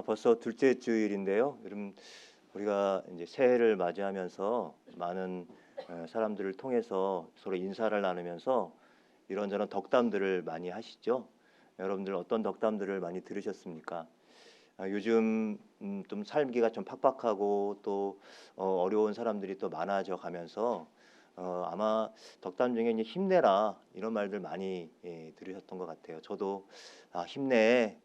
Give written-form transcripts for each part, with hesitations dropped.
벌써 둘째 주일인데요. 여러분, 우리가 이제 새해를 맞이하면서 많은 사람들을 통해서 서로 인사를 나누면서 이런저런 덕담들을 많이 하시죠. 여러분들 어떤 덕담들을 많이 들으셨습니까? 요즘 좀 살기가 좀 팍팍하고 또 어려운 사람들이 또 많아져 가면서 아마 덕담 중에 이제 힘내라 이런 말들 많이 들으셨던 것 같아요. 저도 힘내,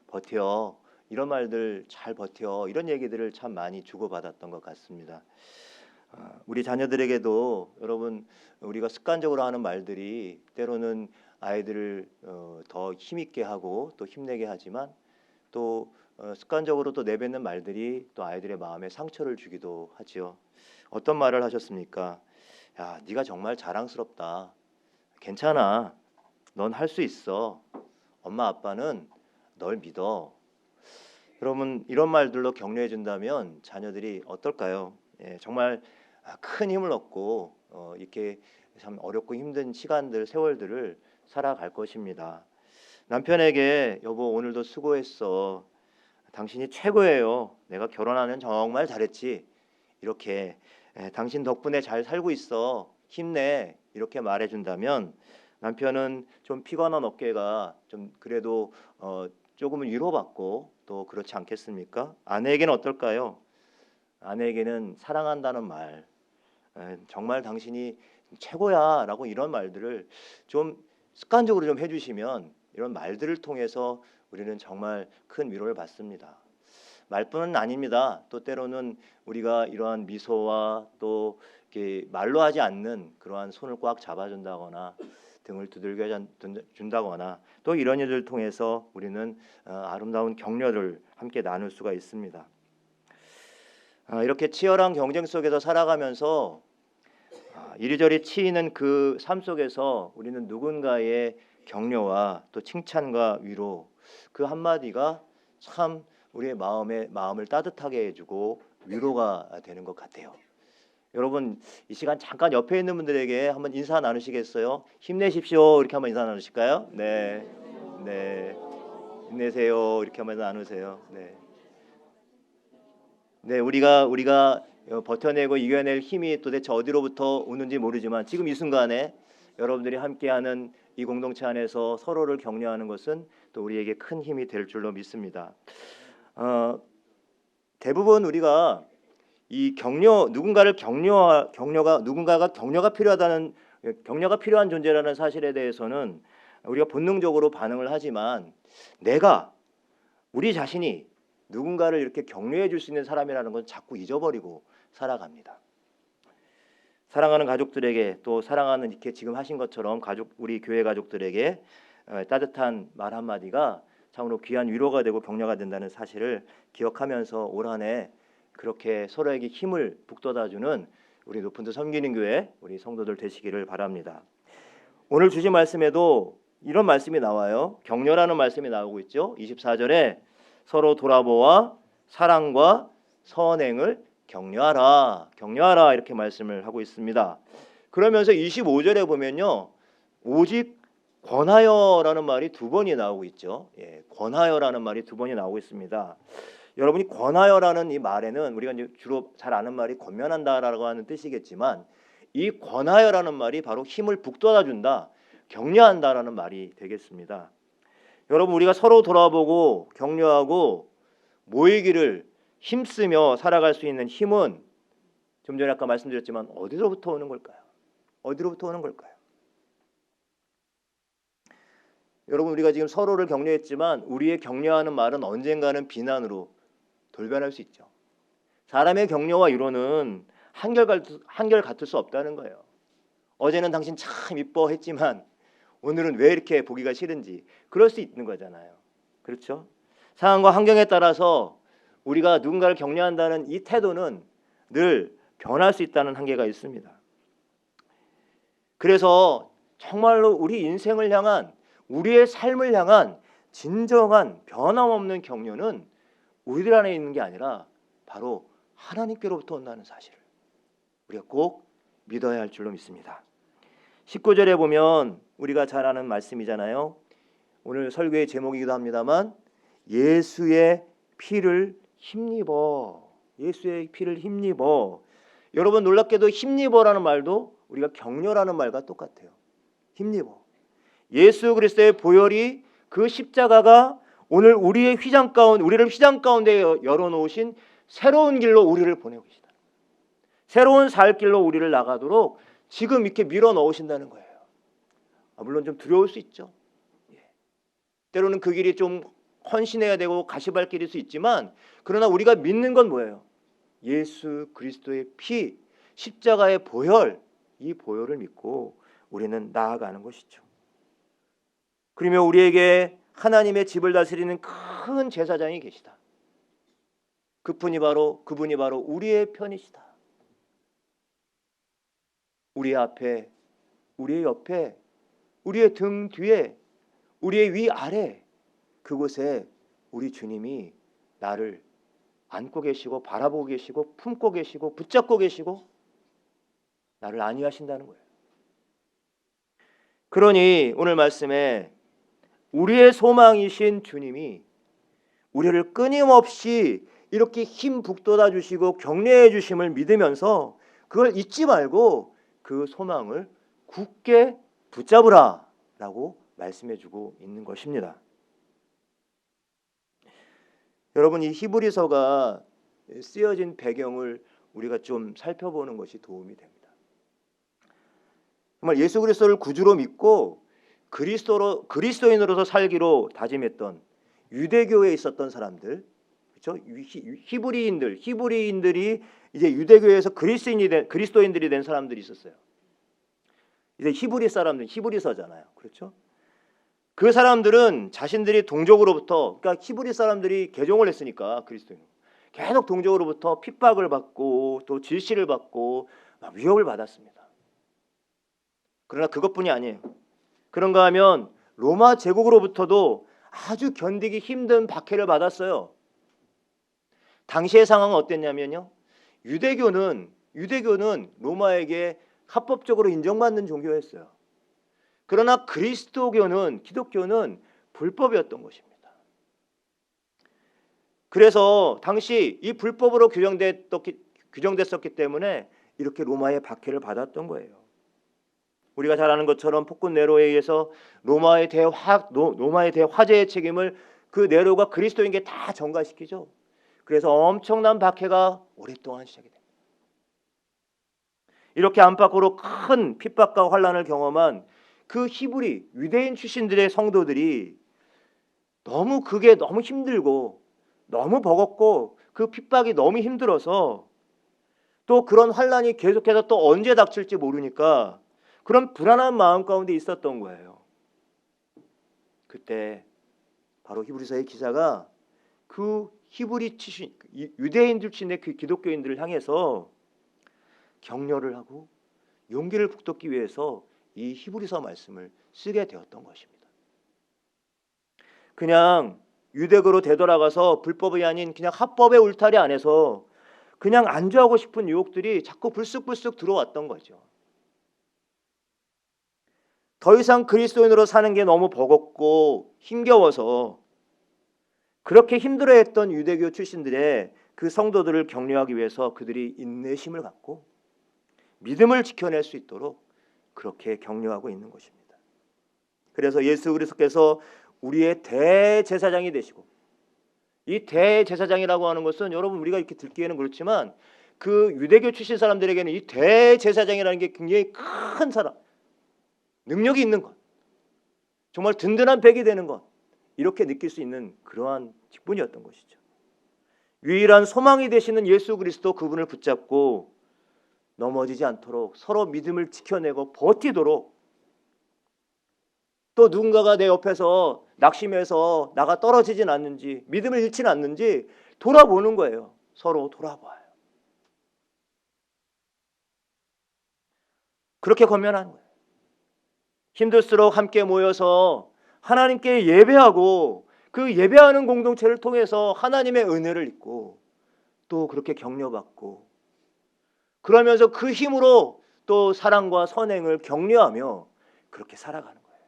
버텨 이런 말들 잘 버텨 이런 얘기들을 참 많이 주고받았던 것 같습니다. 우리 자녀들에게도 여러분 우리가 습관적으로 하는 말들이 때로는 아이들을 더 힘있게 하고 또 힘내게 하지만 또 습관적으로 또 내뱉는 말들이 또 아이들의 마음에 상처를 주기도 하지요. 어떤 말을 하셨습니까? 야, 네가 정말 자랑스럽다. 괜찮아. 넌 할 수 있어. 엄마 아빠는 널 믿어. 여러분 이런 말들로 격려해 준다면 자녀들이 어떨까요? 정말 큰 힘을 얻고 이렇게 참 어렵고 힘든 시간들, 세월들을 살아갈 것입니다. 남편에게 여보 오늘도 수고했어. 당신이 최고예요. 내가 결혼하면 정말 잘했지. 이렇게 당신 덕분에 잘 살고 있어. 힘내. 이렇게 말해준다면 남편은 좀 피곤한 어깨가 좀 그래도 조금은 위로받고 또 그렇지 않겠습니까? 아내에게는 어떨까요? 아내에게는 사랑한다는 말, 정말 당신이 최고야라고 이런 말들을 좀 습관적으로 좀 해주시면 이런 말들을 통해서 우리는 정말 큰 위로를 받습니다. 말뿐은 아닙니다. 또 때로는 우리가 이러한 미소와 또 이렇게 말로 하지 않는 그러한 손을 꽉 잡아준다거나 등을 두들겨 준다거나 또 이런 일을 통해서 우리는 아름다운 격려를 함께 나눌 수가 있습니다. 이렇게 치열한 경쟁 속에서 살아가면서 이리저리 치이는 그 삶 속에서 우리는 누군가의 격려와 또 칭찬과 위로 그 한마디가 참 우리의 마음을 따뜻하게 해주고 위로가 되는 것 같아요. 여러분 이 시간 잠깐 옆에 있는 분들에게 한번 인사 나누시겠어요? 힘내십시오 이렇게 한번 인사 나누실까요? 네, 네, 힘내세요 이렇게 한번 나누세요. 네, 네, 우리가 버텨내고 이겨낼 힘이 도대체 어디로부터 오는지 모르지만 지금 이 순간에 여러분들이 함께하는 이 공동체 안에서 서로를 격려하는 것은 또 우리에게 큰 힘이 될 줄로 믿습니다. 대부분 우리가 이 누군가가 격려가 필요한 존재라는 사실에 대해서는 우리가 본능적으로 반응을 하지만 우리 자신이 누군가를 이렇게 격려해 줄 수 있는 사람이라는 건 자꾸 잊어버리고 살아갑니다. 사랑하는 가족들에게 또 사랑하는 이렇게 지금 하신 것처럼 우리 교회 가족들에게 따뜻한 말 한마디가 참으로 귀한 위로가 되고 격려가 된다는 사실을 기억하면서 올 한 해 그렇게 서로에게 힘을 북돋아주는 우리 높은 데 섬기는 교회 우리 성도들 되시기를 바랍니다. 오늘 주신 말씀에도 이런 말씀이 나와요. 격려라는 말씀이 나오고 있죠. 24절에 서로 돌아보아 사랑과 선행을 격려하라 이렇게 말씀을 하고 있습니다. 그러면서 25절에 보면요. 오직 권하여라는 말이 두 번이 나오고 있죠. 권하여라는 말이 두 번이 나오고 있습니다. 여러분이 권하여라는 이 말에는 우리가 이제 주로 잘 아는 말이 권면한다라고 하는 뜻이겠지만 이 권하여라는 말이 바로 힘을 북돋아준다, 격려한다라는 말이 되겠습니다. 여러분 우리가 서로 돌아보고 격려하고 모이기를 힘쓰며 살아갈 수 있는 힘은 좀 전에 아까 말씀드렸지만 어디로부터 오는 걸까요? 어디로부터 오는 걸까요? 여러분 우리가 지금 서로를 격려했지만 우리의 격려하는 말은 언젠가는 비난으로 돌변할 수 있죠. 사람의 격려와 위로는 한결 같을 수 없다는 거예요. 어제는 당신 참 이뻐했지만 오늘은 왜 이렇게 보기가 싫은지 그럴 수 있는 거잖아요. 그렇죠? 상황과 환경에 따라서 우리가 누군가를 격려한다는 이 태도는 늘 변할 수 있다는 한계가 있습니다. 그래서 정말로 우리 인생을 향한 우리의 삶을 향한 진정한 변함없는 격려는 우리들 안에 있는 게 아니라 바로 하나님께로부터 온다는 사실을 우리가 꼭 믿어야 할 줄로 믿습니다. 19절에 보면 우리가 잘 아는 말씀이잖아요. 오늘 설교의 제목이기도 합니다만 예수의 피를 힘입어. 예수의 피를 힘입어. 여러분 놀랍게도 힘입어라는 말도 우리가 격려라는 말과 똑같아요. 힘입어. 예수 그리스도의 보혈이 그 십자가가 오늘 우리의 우리를 휘장 가운데 열어놓으신 새로운 길로 우리를 보내고 계시다. 새로운 살 길로 우리를 나가도록 지금 이렇게 밀어 넣으신다는 거예요. 물론 좀 두려울 수 있죠. 때로는 그 길이 좀 헌신해야 되고 가시밭길일 수 있지만, 그러나 우리가 믿는 건 뭐예요? 예수 그리스도의 피, 십자가의 보혈, 이 보혈을 믿고 우리는 나아가는 것이죠. 그러면 우리에게 하나님의 집을 다스리는 큰 제사장이 계시다. 그분이 바로 우리의 편이시다. 우리 앞에, 우리의 옆에, 우리의 등 뒤에, 우리의 위아래, 그곳에 우리 주님이 나를 안고 계시고 바라보고 계시고 품고 계시고 붙잡고 계시고 나를 안위하신다는 거예요. 그러니 오늘 말씀에 우리의 소망이신 주님이 우리를 끊임없이 이렇게 힘 북돋아 주시고 격려해 주심을 믿으면서 그걸 잊지 말고 그 소망을 굳게 붙잡으라 라고 말씀해 주고 있는 것입니다. 여러분, 이 히브리서가 쓰여진 배경을 우리가 좀 살펴보는 것이 도움이 됩니다. 정말 예수 그리스도를 구주로 믿고 그리스도인으로서 살기로 다짐했던 유대교에 있었던 사람들, 그렇죠? 히브리인들이 이제 유대교에서 그리스도인들이 된 사람들이 있었어요. 이제 히브리 사람들, 히브리서잖아요, 그렇죠? 그 사람들은 자신들이 동족으로부터, 그러니까 히브리 사람들이 개종을 했으니까 그리스도인 계속 동족으로부터 핍박을 받고 또 질시를 받고 위협을 받았습니다. 그러나 그것뿐이 아니에요. 그런가 하면 로마 제국으로부터도 아주 견디기 힘든 박해를 받았어요. 당시의 상황은 어땠냐면요, 유대교는 로마에게 합법적으로 인정받는 종교였어요. 그러나 기독교는 불법이었던 것입니다. 그래서 당시 이 불법으로 규정됐었기 때문에 이렇게 로마의 박해를 받았던 거예요. 우리가 잘 아는 것처럼 폭군 네로에 의해서 로마의 대화재의 책임을 그 네로가 그리스도인에게 다 전가시키죠. 그래서 엄청난 박해가 오랫동안 시작이 됩니다. 이렇게 안팎으로 큰 핍박과 환난을 경험한 그 히브리 유대인 출신들의 성도들이 그게 너무 힘들고 너무 버겁고 그 핍박이 너무 힘들어서 또 그런 환난이 계속해서 또 언제 닥칠지 모르니까 그런 불안한 마음 가운데 있었던 거예요. 그때 바로 히브리서의 기자가 그 유대인들 출신의 그 기독교인들을 향해서 격려를 하고 용기를 북돋기 위해서 이 히브리서 말씀을 쓰게 되었던 것입니다. 그냥 유대교로 되돌아가서 불법이 아닌 그냥 합법의 울타리 안에서 그냥 안주하고 싶은 유혹들이 자꾸 불쑥불쑥 들어왔던 거죠. 더 이상 그리스도인으로 사는 게 너무 버겁고 힘겨워서 그렇게 힘들어했던 유대교 출신들의 그 성도들을 격려하기 위해서 그들이 인내심을 갖고 믿음을 지켜낼 수 있도록 그렇게 격려하고 있는 것입니다. 그래서 예수 그리스도께서 우리의 대제사장이 되시고, 이 대제사장이라고 하는 것은 여러분 우리가 이렇게 듣기에는 그렇지만 그 유대교 출신 사람들에게는 이 대제사장이라는 게 굉장히 큰 사람, 능력이 있는 것, 정말 든든한 백이 되는 것, 이렇게 느낄 수 있는 그러한 직분이었던 것이죠. 유일한 소망이 되시는 예수 그리스도, 그분을 붙잡고 넘어지지 않도록 서로 믿음을 지켜내고 버티도록, 또 누군가가 내 옆에서 낙심해서 나가 떨어지진 않는지, 믿음을 잃지는 않는지 돌아보는 거예요. 서로 돌아봐요. 그렇게 권면하는 거예요. 힘들수록 함께 모여서 하나님께 예배하고 그 예배하는 공동체를 통해서 하나님의 은혜를 입고 또 그렇게 격려받고, 그러면서 그 힘으로 또 사랑과 선행을 격려하며 그렇게 살아가는 거예요.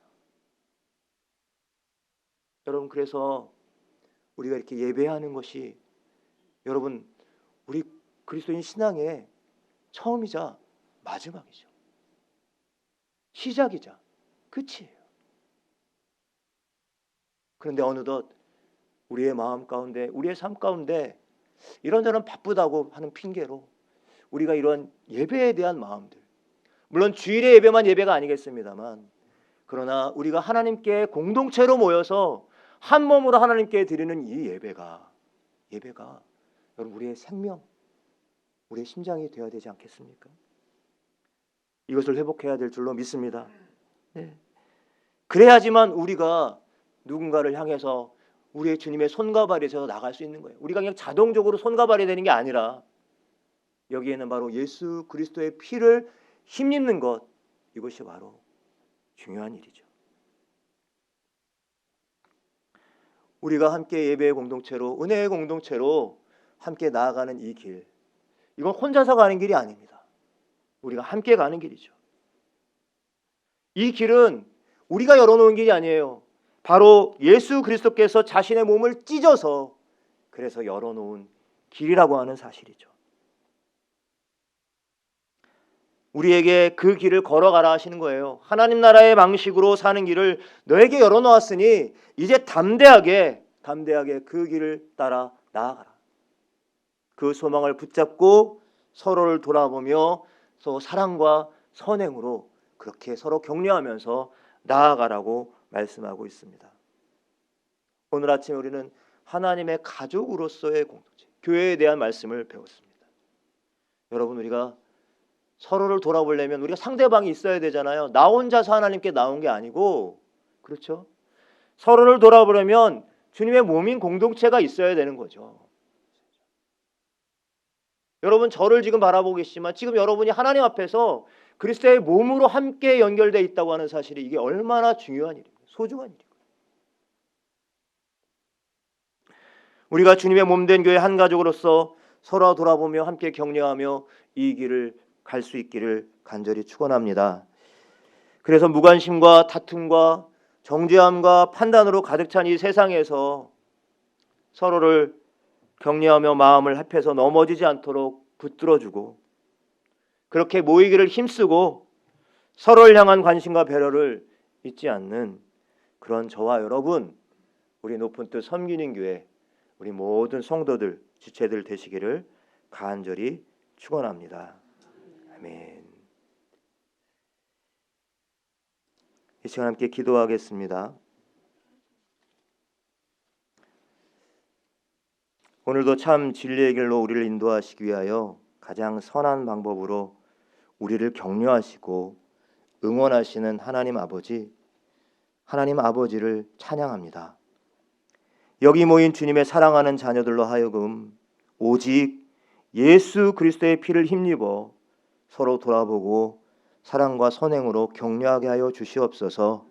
여러분, 그래서 우리가 이렇게 예배하는 것이 여러분 우리 그리스도인 신앙의 처음이자 마지막이죠. 시작이자 끝이에요. 그런데 어느덧 우리의 마음 가운데, 우리의 삶 가운데 이런저런 바쁘다고 하는 핑계로 우리가 이런 예배에 대한 마음들, 물론 주일의 예배만 예배가 아니겠습니다만, 그러나 우리가 하나님께 공동체로 모여서 한 몸으로 하나님께 드리는 이 예배가 여러분 우리의 생명, 우리의 심장이 되어야 되지 않겠습니까? 이것을 회복해야 될 줄로 믿습니다. 네. 그래야지만 우리가 누군가를 향해서 우리의 주님의 손과 발에서 나갈 수 있는 거예요. 우리가 그냥 자동적으로 손과 발이 되는 게 아니라 여기에는 바로 예수 그리스도의 피를 힘입는 것, 이것이 바로 중요한 일이죠. 우리가 함께 예배의 공동체로, 은혜의 공동체로 함께 나아가는 이 길, 이건 혼자서 가는 길이 아닙니다. 우리가 함께 가는 길이죠. 이 길은 우리가 열어놓은 길이 아니에요. 바로 예수 그리스도께서 자신의 몸을 찢어서 그래서 열어놓은 길이라고 하는 사실이죠. 우리에게 그 길을 걸어가라 하시는 거예요. 하나님 나라의 방식으로 사는 길을 너에게 열어놓았으니 이제 담대하게 그 길을 따라 나아가라. 그 소망을 붙잡고 서로를 돌아보며 또 사랑과 선행으로 그렇게 서로 격려하면서 나아가라고 말씀하고 있습니다. 오늘 아침에 우리는 하나님의 가족으로서의 공동체, 교회에 대한 말씀을 배웠습니다. 여러분, 우리가 서로를 돌아보려면 우리가 상대방이 있어야 되잖아요. 나 혼자서 하나님께 나온 게 아니고, 그렇죠? 서로를 돌아보려면 주님의 몸인 공동체가 있어야 되는 거죠. 여러분, 저를 지금 바라보고 계시지만 지금 여러분이 하나님 앞에서 그리스도의 몸으로 함께 연결되어 있다고 하는 사실이 이게 얼마나 중요한 일입니까? 소중한 일이고요. 우리가 주님의 몸된 교회 한 가족으로서 서로 돌아보며 함께 격려하며 이 길을 갈 수 있기를 간절히 축원합니다. 그래서 무관심과 다툼과 정죄함과 판단으로 가득 찬 이 세상에서 서로를 격려하며 마음을 합해서 넘어지지 않도록 붙들어주고 그렇게 모이기를 힘쓰고 서로를 향한 관심과 배려를 잊지 않는 그런 저와 여러분, 우리 높은 뜻 섬기는 교회, 우리 모든 성도들, 지체들 되시기를 간절히 축원합니다. 아멘. 이 시간 함께 기도하겠습니다. 오늘도 참 진리의 길로 우리를 인도하시기 위하여 가장 선한 방법으로 우리를 격려하시고 응원하시는 하나님 아버지를 찬양합니다. 여기 모인 주님의 사랑하는 자녀들로 하여금 오직 예수 그리스도의 피를 힘입어 서로 돌아보고 사랑과 선행으로 격려하게 하여 주시옵소서.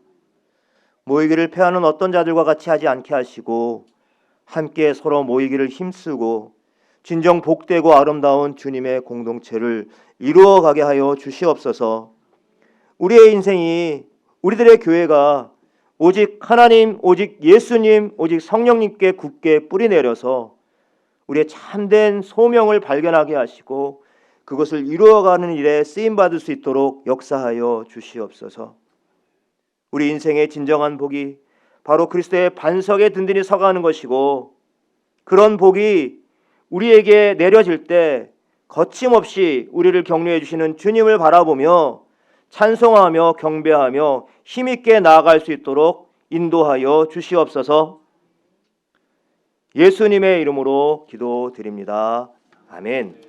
모이기를 패하는 어떤 자들과 같이 하지 않게 하시고 함께 서로 모이기를 힘쓰고 진정 복되고 아름다운 주님의 공동체를 이루어가게 하여 주시옵소서. 우리의 인생이, 우리들의 교회가 오직 하나님, 오직 예수님, 오직 성령님께 굳게 뿌리내려서 우리의 참된 소명을 발견하게 하시고 그것을 이루어가는 일에 쓰임받을 수 있도록 역사하여 주시옵소서. 우리 인생의 진정한 복이 바로 그리스도의 반석에 든든히 서가는 것이고, 그런 복이 우리에게 내려질 때 거침없이 우리를 격려해 주시는 주님을 바라보며 찬송하며 경배하며 힘있게 나아갈 수 있도록 인도하여 주시옵소서. 예수님의 이름으로 기도드립니다. 아멘.